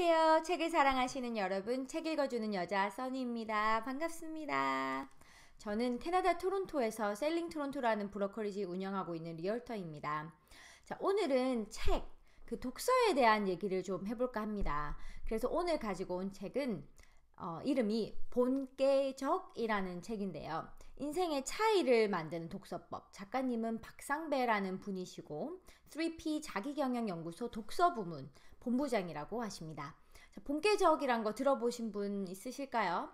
안녕하세요. 책을 사랑하시는 여러분, 책 읽어주는 여자 써니입니다. 반갑습니다. 저는 캐나다 토론토에서 셀링 토론토라는 브로커리지 운영하고 있는 리얼터입니다. 자, 오늘은 책, 독서에 대한 얘기를 좀 해볼까 합니다. 그래서 오늘 가지고 온 책은 이름이 본깨적이라는 책인데요. 인생의 차이를 만드는 독서법. 작가님은 박상배라는 분이시고 3P 자기경영연구소 독서부문 본부장이라고 하십니다. 자, 본깨적이란 거 들어보신 분 있으실까요?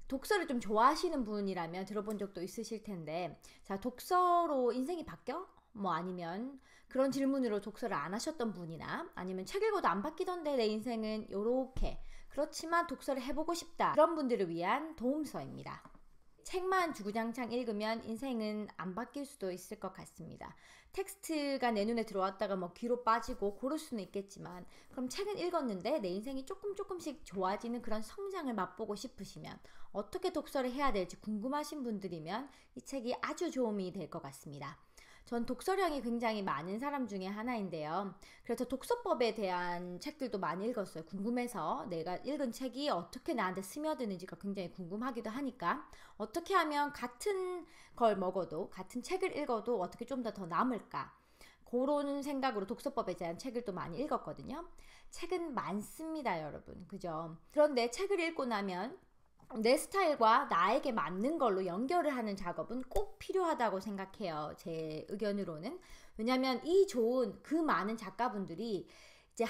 독서를 좀 좋아하시는 분이라면 들어본 적도 있으실 텐데, 자, 독서로 인생이 바뀌어? 아니면 그런 질문으로 독서를 안 하셨던 분이나, 아니면 책 읽어도 안 바뀌던데 내 인생은 요렇게, 그렇지만 독서를 해보고 싶다, 그런 분들을 위한 도움서입니다. 책만 주구장창 읽으면 인생은 안 바뀔 수도 있을 것 같습니다. 텍스트가 내 눈에 들어왔다가 귀로 빠지고 고를 수는 있겠지만, 그럼 책은 읽었는데 내 인생이 조금씩 좋아지는 그런 성장을 맛보고 싶으시면, 어떻게 독서를 해야 될지 궁금하신 분들이면 이 책이 아주 도움이 될 것 같습니다. 전 독서량이 굉장히 많은 사람 중에 하나인데요. 그래서 독서법에 대한 책들도 많이 읽었어요. 궁금해서 내가 읽은 책이 어떻게 나한테 스며드는지가 굉장히 궁금하기도 하니까, 어떻게 하면 같은 걸 먹어도, 같은 책을 읽어도 어떻게 좀 더 남을까, 그런 생각으로 독서법에 대한 책을 또 많이 읽었거든요. 책은 많습니다, 여러분. 그죠? 그런데 책을 읽고 나면 내 스타일과 나에게 맞는 걸로 연결을 하는 작업은 꼭 필요하다고 생각해요. 제 의견으로는. 왜냐하면 이 좋은 그 많은 작가분들이 이제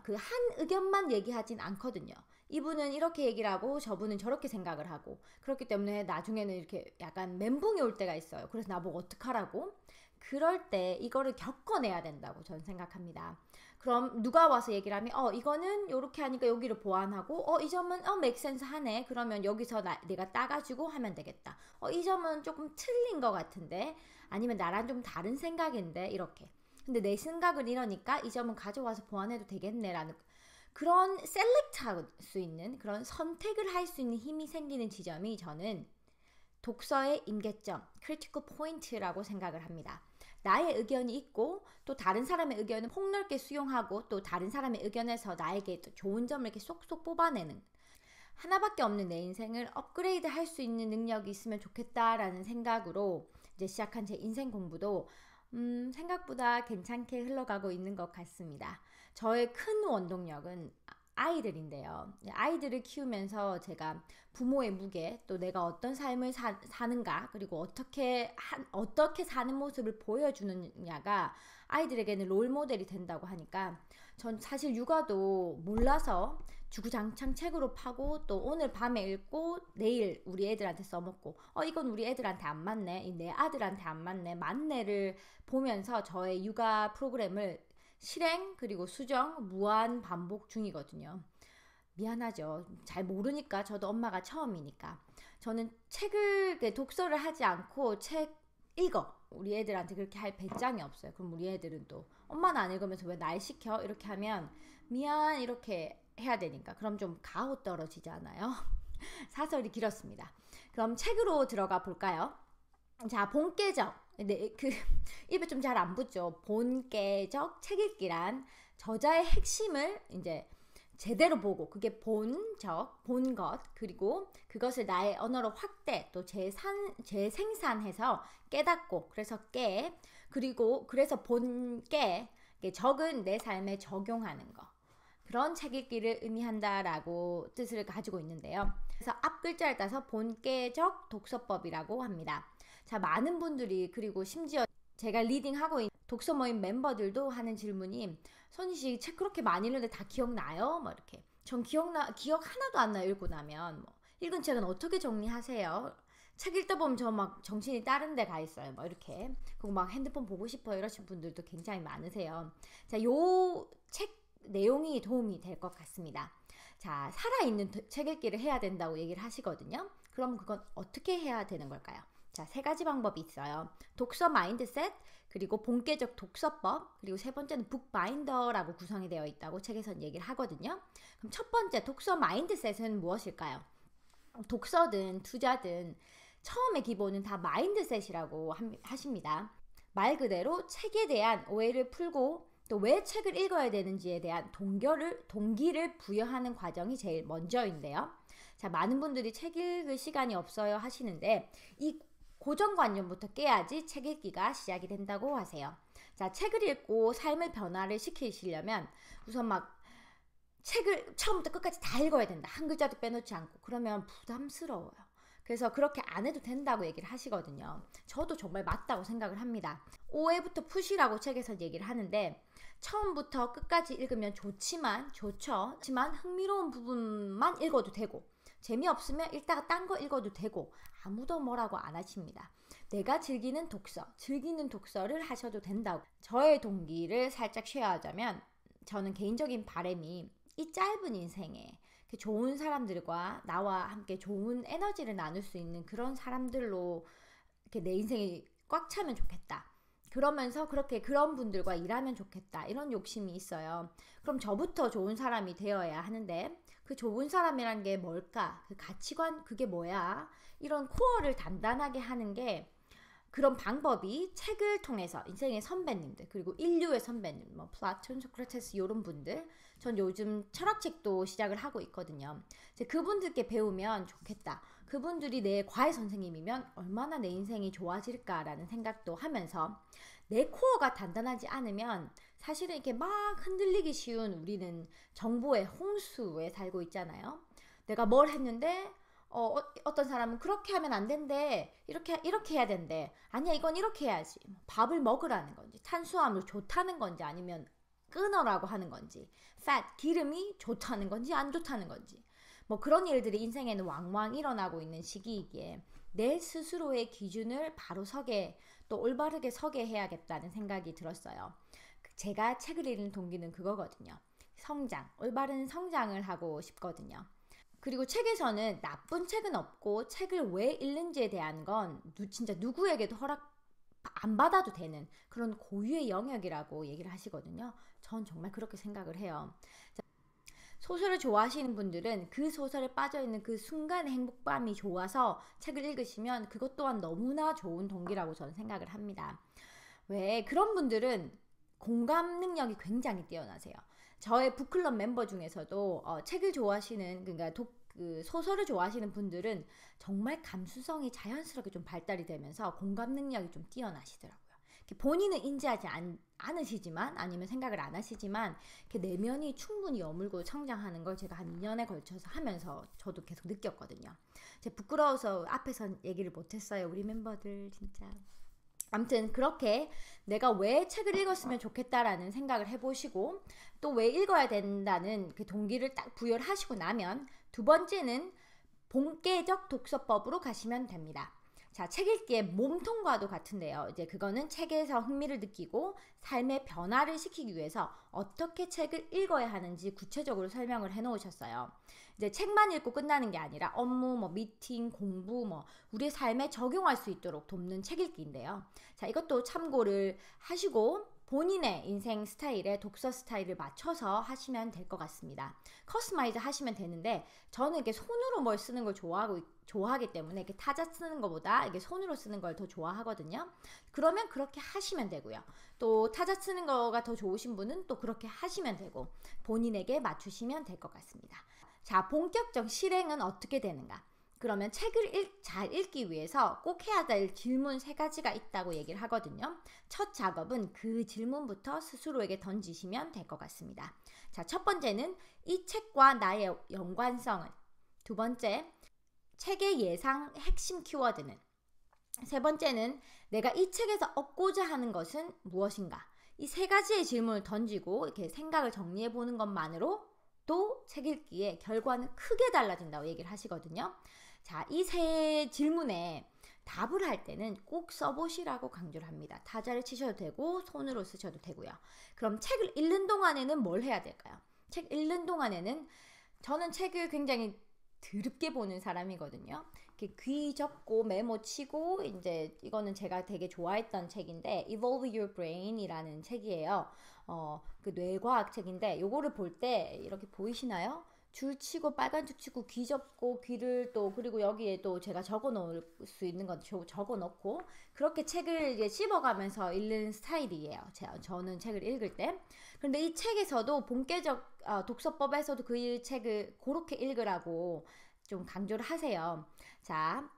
그 한 의견만 얘기하진 않거든요. 이분은 이렇게 얘기를 하고 저분은 저렇게 생각을 하고, 그렇기 때문에 나중에는 이렇게 약간 멘붕이 올 때가 있어요. 그래서 나보고 어떡하라고? 그럴 때 이거를 겪어내야 된다고 저는 생각합니다. 그럼 누가 와서 얘기를 하면 이거는 요렇게 하니까 여기를 보완하고, 이 점은 make sense 하네, 그러면 여기서 내가 따가지고 하면 되겠다. 이 점은 조금 틀린 것 같은데, 아니면 나랑 좀 다른 생각인데, 이렇게. 근데 내 생각을 이러니까 이 점은 가져와서 보완해도 되겠네라는, 그런 셀렉트 할 수 있는, 그런 선택을 할 수 있는 힘이 생기는 지점이 저는 독서의 임계점, critical point라고 생각을 합니다. 나의 의견이 있고, 또 다른 사람의 의견을 폭넓게 수용하고, 또 다른 사람의 의견에서 나에게 또 좋은 점을 이렇게 쏙쏙 뽑아내는, 하나밖에 없는 내 인생을 업그레이드 할 수 있는 능력이 있으면 좋겠다라는 생각으로 이제 시작한 제 인생 공부도 생각보다 괜찮게 흘러가고 있는 것 같습니다. 저의 큰 원동력은 아이들인데요. 아이들을 키우면서 제가 부모의 무게, 또 내가 어떤 삶을 사는가, 그리고 어떻게 사는 모습을 보여주느냐가 아이들에게는 롤모델이 된다고 하니까, 전 사실 육아도 몰라서 주구장창 책으로 파고, 또 오늘 밤에 읽고 내일 우리 애들한테 써먹고, 이건 우리 애들한테 안 맞네, 내 아들한테 안 맞네를 보면서 저의 육아 프로그램을 실행 그리고 수정 무한 반복 중이거든요. 미안하죠. 잘 모르니까. 저도 엄마가 처음이니까. 저는 독서를 하지 않고 책 읽어, 우리 애들한테 그렇게 할 배짱이 없어요. 그럼 우리 애들은 또 엄마는 안 읽으면서 왜 날 시켜? 이렇게 하면 미안, 이렇게 해야 되니까. 그럼 좀 가오 떨어지잖아요. 사설이 길었습니다. 그럼 책으로 들어가 볼까요? 자, 본깨적. 네, 입에 좀 잘 안 붙죠. 본깨적 책 읽기란 저자의 핵심을 이제 제대로 보고, 그게 본 것, 그리고 그것을 나의 언어로 확대, 또 재생산해서 깨닫고, 그래서 그래서 적은 내 삶에 적용하는 거. 그런 책 읽기를 의미한다라고 뜻을 가지고 있는데요. 그래서 앞 글자를 따서 본깨적 독서법이라고 합니다. 자, 많은 분들이, 그리고 심지어 제가 리딩하고 있는 독서 모임 멤버들도 하는 질문이, 선희씨 책 그렇게 많이 읽는데 다 기억나요? 이렇게. 전 기억 하나도 안 나요. 읽고 나면. 읽은 책은 어떻게 정리하세요? 책 읽다 보면 저 정신이 다른 데 가 있어요. 이렇게. 그리고 핸드폰 보고 싶어요, 이러신 분들도 굉장히 많으세요. 자, 요 책 내용이 도움이 될 것 같습니다. 자, 살아있는 책 읽기를 해야 된다고 얘기를 하시거든요. 그럼 그건 어떻게 해야 되는 걸까요? 자, 3가지 방법이 있어요. 독서 마인드셋, 그리고 본깨적 독서법, 그리고 세 번째는 북바인더라고 구성이 되어 있다고 책에선 얘기를 하거든요. 그럼 첫 번째, 독서 마인드셋은 무엇일까요? 독서든 투자든 처음의 기본은 다 마인드셋이라고 하십니다. 말 그대로 책에 대한 오해를 풀고 또 왜 책을 읽어야 되는지에 대한 동기를 부여하는 과정이 제일 먼저인데요. 자, 많은 분들이 책 읽을 시간이 없어요 하시는데 이 고정관념부터 깨야지 책 읽기가 시작이 된다고 하세요. 자, 책을 읽고 삶의 변화를 시키시려면 우선 막 책을 처음부터 끝까지 다 읽어야 된다. 한 글자도 빼놓지 않고. 그러면 부담스러워요. 그래서 그렇게 안 해도 된다고 얘기를 하시거든요. 저도 정말 맞다고 생각을 합니다. 오해부터 푸시라고 책에서 얘기를 하는데 처음부터 끝까지 읽으면 좋지만 흥미로운 부분만 읽어도 되고 재미없으면 읽다가 딴 거 읽어도 되고 아무도 뭐라고 안 하십니다. 내가 즐기는 독서를 하셔도 된다고. 저의 동기를 살짝 쉐어하자면 저는 개인적인 바람이 이 짧은 인생에 좋은 사람들과 나와 함께 좋은 에너지를 나눌 수 있는 그런 사람들로 이렇게 내 인생이 꽉 차면 좋겠다. 그러면서 그렇게 그런 분들과 일하면 좋겠다. 이런 욕심이 있어요. 그럼 저부터 좋은 사람이 되어야 하는데 그 좋은 사람이란 게 뭘까? 그 가치관 그게 뭐야? 이런 코어를 단단하게 하는 게 그런 방법이 책을 통해서 인생의 선배님들 그리고 인류의 선배님 뭐 플라톤, 소크라테스 이런 분들 전 요즘 철학책도 시작을 하고 있거든요. 이제 그분들께 배우면 좋겠다. 그분들이 내 과외 선생님이면 얼마나 내 인생이 좋아질까라는 생각도 하면서 내 코어가 단단하지 않으면 사실은 이렇게 막 흔들리기 쉬운 우리는 정보의 홍수에 살고 있잖아요. 내가 뭘 했는데 어떤 사람은 그렇게 하면 안 된대. 이렇게 해야 된대. 아니야, 이건 이렇게 해야지. 밥을 먹으라는 건지, 탄수화물 좋다는 건지, 아니면 끊어라고 하는 건지, 기름이 좋다는 건지, 안 좋다는 건지. 뭐 그런 일들이 인생에는 왕왕 일어나고 있는 시기이기에 내 스스로의 기준을 바로 또 올바르게 서게 해야겠다는 생각이 들었어요. 제가 책을 읽는 동기는 그거거든요. 올바른 성장을 하고 싶거든요. 그리고 책에서는 나쁜 책은 없고 책을 왜 읽는지에 대한 건 진짜 누구에게도 허락 안 받아도 되는 그런 고유의 영역이라고 얘기를 하시거든요. 전 정말 그렇게 생각을 해요. 소설을 좋아하시는 분들은 그 소설에 빠져있는 그 순간의 행복감이 좋아서 책을 읽으시면 그것 또한 너무나 좋은 동기라고 저는 생각을 합니다. 왜 그런 분들은 공감 능력이 굉장히 뛰어나세요. 저의 북클럽 멤버 중에서도 책을 좋아하시는 소설을 좋아하시는 분들은 정말 감수성이 자연스럽게 좀 발달이 되면서 공감 능력이 좀 뛰어나시더라고요. 본인은 인지하지 않으시지만 아니면 생각을 안 하시지만 내면이 충분히 여물고 성장하는 걸 제가 한 2년에 걸쳐서 하면서 저도 계속 느꼈거든요. 제가 부끄러워서 앞에서 얘기를 못했어요. 우리 멤버들 진짜. 아무튼 그렇게 내가 왜 책을 읽었으면 좋겠다라는 생각을 해보시고 또 왜 읽어야 된다는 그 동기를 딱 부여를 하시고 나면 두 번째는 본계적 독서법으로 가시면 됩니다. 자, 책 읽기의 몸통과도 같은데요. 이제 그거는 책에서 흥미를 느끼고 삶의 변화를 시키기 위해서 어떻게 책을 읽어야 하는지 구체적으로 설명을 해 놓으셨어요. 이제 책만 읽고 끝나는 게 아니라 업무, 미팅, 공부, 우리의 삶에 적용할 수 있도록 돕는 책 읽기인데요. 자, 이것도 참고를 하시고 본인의 인생 스타일에 독서 스타일을 맞춰서 하시면 될 것 같습니다. 커스터마이즈 하시면 되는데 저는 이렇게 손으로 뭘 쓰는 걸 좋아하기 때문에 이렇게 타자 쓰는 것보다 이게 손으로 쓰는 걸 더 좋아하거든요. 그러면 그렇게 하시면 되고요. 또 타자 쓰는 거가 더 좋으신 분은 또 그렇게 하시면 되고 본인에게 맞추시면 될 것 같습니다. 자, 본격적 실행은 어떻게 되는가? 그러면 책을 잘 읽기 위해서 꼭 해야 될 질문 3가지가 있다고 얘기를 하거든요. 첫 작업은 그 질문부터 스스로에게 던지시면 될 것 같습니다. 자, 첫 번째는 이 책과 나의 연관성은, 두 번째, 책의 예상 핵심 키워드는, 세 번째는 내가 이 책에서 얻고자 하는 것은 무엇인가? 이 3가지의 질문을 던지고 이렇게 생각을 정리해 보는 것만으로 또 책 읽기의 결과는 크게 달라진다고 얘기를 하시거든요. 자, 이 3 질문에 답을 할 때는 꼭 써보시라고 강조를 합니다. 타자를 치셔도 되고 손으로 쓰셔도 되고요. 그럼 책을 읽는 동안에는 뭘 해야 될까요? 책 읽는 동안에는 저는 책을 굉장히 드럽게 보는 사람이거든요. 이렇게 귀 접고 메모 치고 이제 이거는 제가 되게 좋아했던 책인데 Evolve Your Brain이라는 책이에요. 그 뇌과학 책인데 요거를 볼 때 이렇게 보이시나요? 줄 치고 빨간 줄 치고 귀 접고 귀를 또 그리고 여기에 또 제가 적어 놓을 수 있는 건 적어 놓고 그렇게 책을 이제 씹어가면서 읽는 스타일이에요. 저는 책을 읽을 때. 그런데 이 책에서도 본계적 독서법에서도 그 책을 그렇게 읽으라고 좀 강조를 하세요. 자,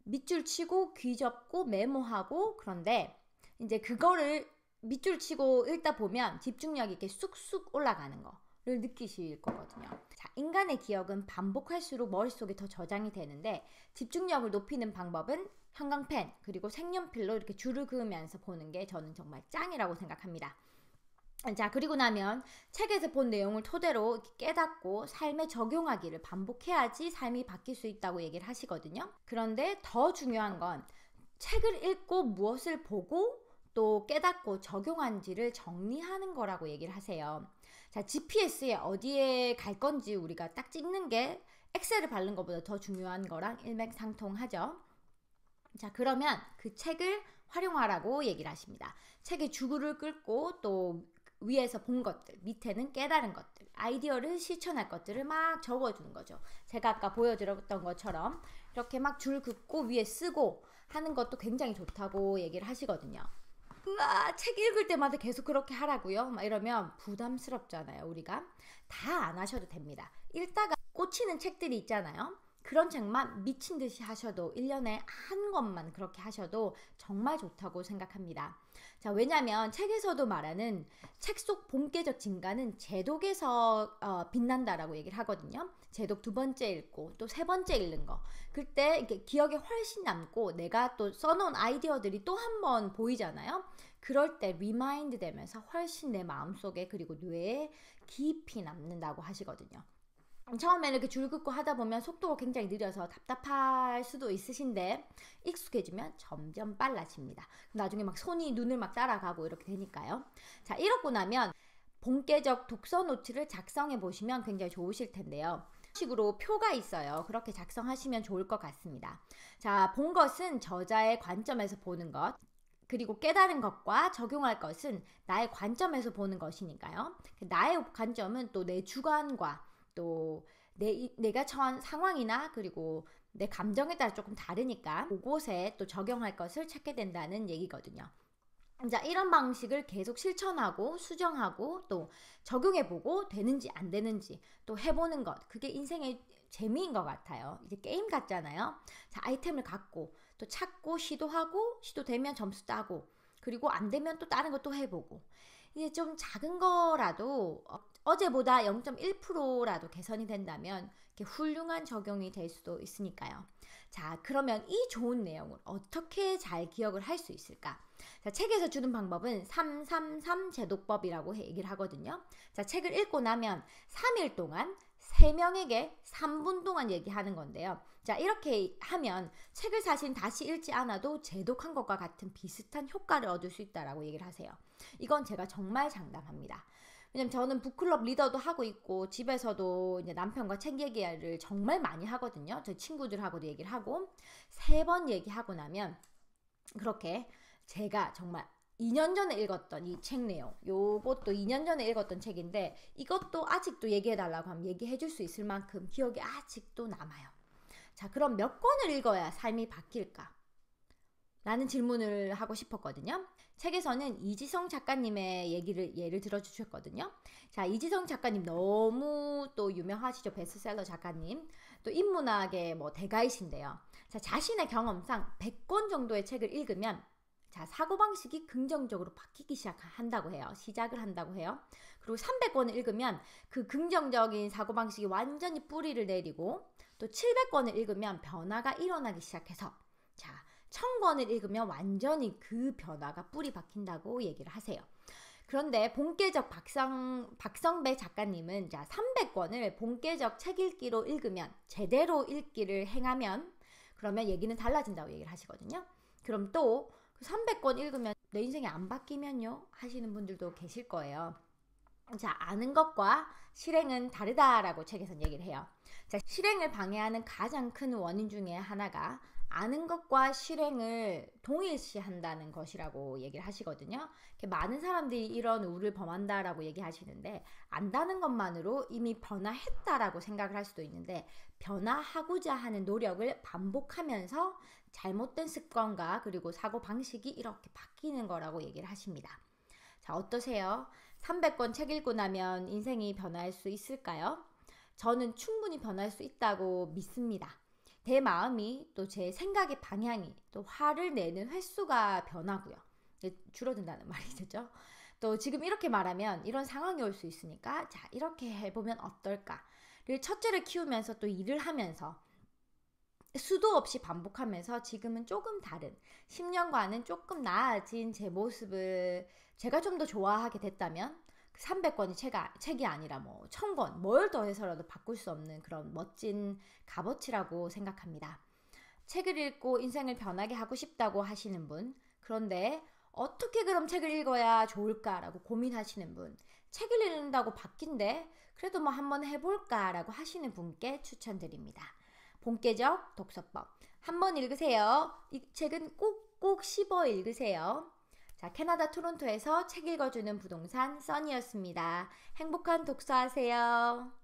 밑줄 치고 귀 접고 메모하고 그런데 이제 그거를 밑줄 치고 읽다 보면 집중력이 이렇게 쑥쑥 올라가는 거를 느끼실 거거든요. 자, 인간의 기억은 반복할수록 머릿속에 더 저장이 되는데 집중력을 높이는 방법은 형광펜 그리고 색연필로 이렇게 줄을 그으면서 보는 게 저는 정말 짱이라고 생각합니다. 자, 그리고 나면 책에서 본 내용을 토대로 깨닫고 삶에 적용하기를 반복해야지 삶이 바뀔 수 있다고 얘기를 하시거든요. 그런데 더 중요한 건 책을 읽고 무엇을 보고 또 깨닫고 적용한지를 정리하는 거라고 얘기를 하세요. 자, GPS에 어디에 갈 건지 우리가 딱 찍는 게 엑셀을 밟는 것보다 더 중요한 거랑 일맥상통하죠. 자, 그러면 그 책을 활용하라고 얘기를 하십니다. 책의 주구를 끌고 또 위에서 본 것들, 밑에는 깨달은 것들, 아이디어를 실천할 것들을 막 적어주는 거죠. 제가 아까 보여드렸던 것처럼 이렇게 막 줄 긋고 위에 쓰고 하는 것도 굉장히 좋다고 얘기를 하시거든요. 우와, 책 읽을 때마다 계속 그렇게 하라고요? 막 이러면 부담스럽잖아요. 우리가 다 안 하셔도 됩니다. 읽다가 꽂히는 책들이 있잖아요. 그런 책만 미친 듯이 하셔도 1년에 한 권만 그렇게 하셔도 정말 좋다고 생각합니다. 자, 왜냐하면 책에서도 말하는 책 속 본계적 진가는 제독에서 빛난다라고 얘기를 하거든요. 제독 2번째 읽고 또 3번째 읽는 거. 그때 이렇게 기억에 훨씬 남고 내가 또 써놓은 아이디어들이 또 한 번 보이잖아요. 그럴 때 리마인드 되면서 훨씬 내 마음속에 그리고 뇌에 깊이 남는다고 하시거든요. 처음에는 이렇게 줄 긋고 하다 보면 속도가 굉장히 느려서 답답할 수도 있으신데 익숙해지면 점점 빨라집니다. 나중에 막 손이 눈을 막 따라가고 이렇게 되니까요. 자, 이렇고 나면 본계적 독서 노트를 작성해 보시면 굉장히 좋으실 텐데요. 이런 식으로 표가 있어요. 그렇게 작성하시면 좋을 것 같습니다. 자, 본 것은 저자의 관점에서 보는 것, 그리고 깨달은 것과 적용할 것은 나의 관점에서 보는 것이니까요. 나의 관점은 또 내 주관과 또 내가 처한 상황이나 그리고 내 감정에 따라 조금 다르니까 그곳에 또 적용할 것을 찾게 된다는 얘기거든요. 자, 이런 방식을 계속 실천하고 수정하고 또 적용해보고 되는지 안 되는지 또 해보는 것, 그게 인생의 재미인 것 같아요. 이제 게임 같잖아요. 자, 아이템을 갖고 또 찾고 시도하고 시도되면 점수 따고 그리고 안 되면 또 다른 것도 해보고 이게 좀 작은 거라도 어제보다 0.1%라도 개선이 된다면 이렇게 훌륭한 적용이 될 수도 있으니까요. 자, 그러면 이 좋은 내용을 어떻게 잘 기억을 할 수 있을까? 자, 책에서 주는 방법은 333 제독법이라고 얘기를 하거든요. 자, 책을 읽고 나면 3일 동안 3명에게 3분 동안 얘기하는 건데요. 자, 이렇게 하면 책을 사실 다시 읽지 않아도 제독한 것과 같은 비슷한 효과를 얻을 수 있다고 얘기를 하세요. 이건 제가 정말 장담합니다. 왜냐면 저는 북클럽 리더도 하고 있고 집에서도 이제 남편과 책 얘기를 정말 많이 하거든요. 저희 친구들하고도 얘기를 하고 3번 얘기하고 나면 그렇게 제가 정말 2년 전에 읽었던 이 책 내용, 요것도 2년 전에 읽었던 책인데 이것도 아직도 얘기해달라고 하면 얘기해줄 수 있을 만큼 기억이 아직도 남아요. 자, 그럼 몇 권을 읽어야 삶이 바뀔까? 라는 질문을 하고 싶었거든요. 책에서는 이지성 작가님의 예를 들어주셨거든요. 자, 이지성 작가님 너무 또 유명하시죠. 베스트셀러 작가님. 또 인문학의 대가이신데요. 자, 자신의 경험상 100권 정도의 책을 읽으면 자, 사고방식이 긍정적으로 바뀌기 시작을 한다고 해요. 그리고 300권을 읽으면 그 긍정적인 사고방식이 완전히 뿌리를 내리고 또 700권을 읽으면 변화가 일어나기 시작해서 자, 1000권을 읽으면 완전히 그 변화가 뿌리 박힌다고 얘기를 하세요. 그런데 본계적 박성배 작가님은 자, 300권을 본계적 책 읽기로 읽으면 제대로 읽기를 행하면 그러면 얘기는 달라진다고 얘기를 하시거든요. 그럼 또 300권 읽으면 내 인생이 안 바뀌면요? 하시는 분들도 계실 거예요. 자, 아는 것과 실행은 다르다라고 책에서는 얘기를 해요. 자, 실행을 방해하는 가장 큰 원인 중에 하나가 아는 것과 실행을 동일시한다는 것이라고 얘기를 하시거든요. 많은 사람들이 이런 우를 범한다라고 얘기하시는데 안다는 것만으로 이미 변화했다라고 생각을 할 수도 있는데 변화하고자 하는 노력을 반복하면서 잘못된 습관과 그리고 사고 방식이 이렇게 바뀌는 거라고 얘기를 하십니다. 자, 어떠세요? 300권 책 읽고 나면 인생이 변할 수 있을까요? 저는 충분히 변할 수 있다고 믿습니다. 내 마음이 또 제 생각의 방향이 또 화를 내는 횟수가 변하고요. 줄어든다는 말이 되죠. 또 지금 이렇게 말하면 이런 상황이 올 수 있으니까 자 이렇게 해보면 어떨까. 첫째를 키우면서 또 일을 하면서 수도 없이 반복하면서 지금은 조금 다른 10년과는 조금 나아진 제 모습을 제가 좀 더 좋아하게 됐다면 300권이 책이 아니라 뭐 1000권 뭘 더해서라도 바꿀 수 없는 그런 멋진 값어치라고 생각합니다. 책을 읽고 인생을 변하게 하고 싶다고 하시는 분, 그런데 어떻게 그럼 책을 읽어야 좋을까라고 고민하시는 분, 책을 읽는다고 바뀐데 그래도 뭐 한번 해볼까라고 하시는 분께 추천드립니다. 본격 독서법 한번 읽으세요. 이 책은 꼭꼭 씹어 읽으세요. 자, 캐나다 토론토에서 책 읽어주는 부동산 써니였습니다. 행복한 독서하세요.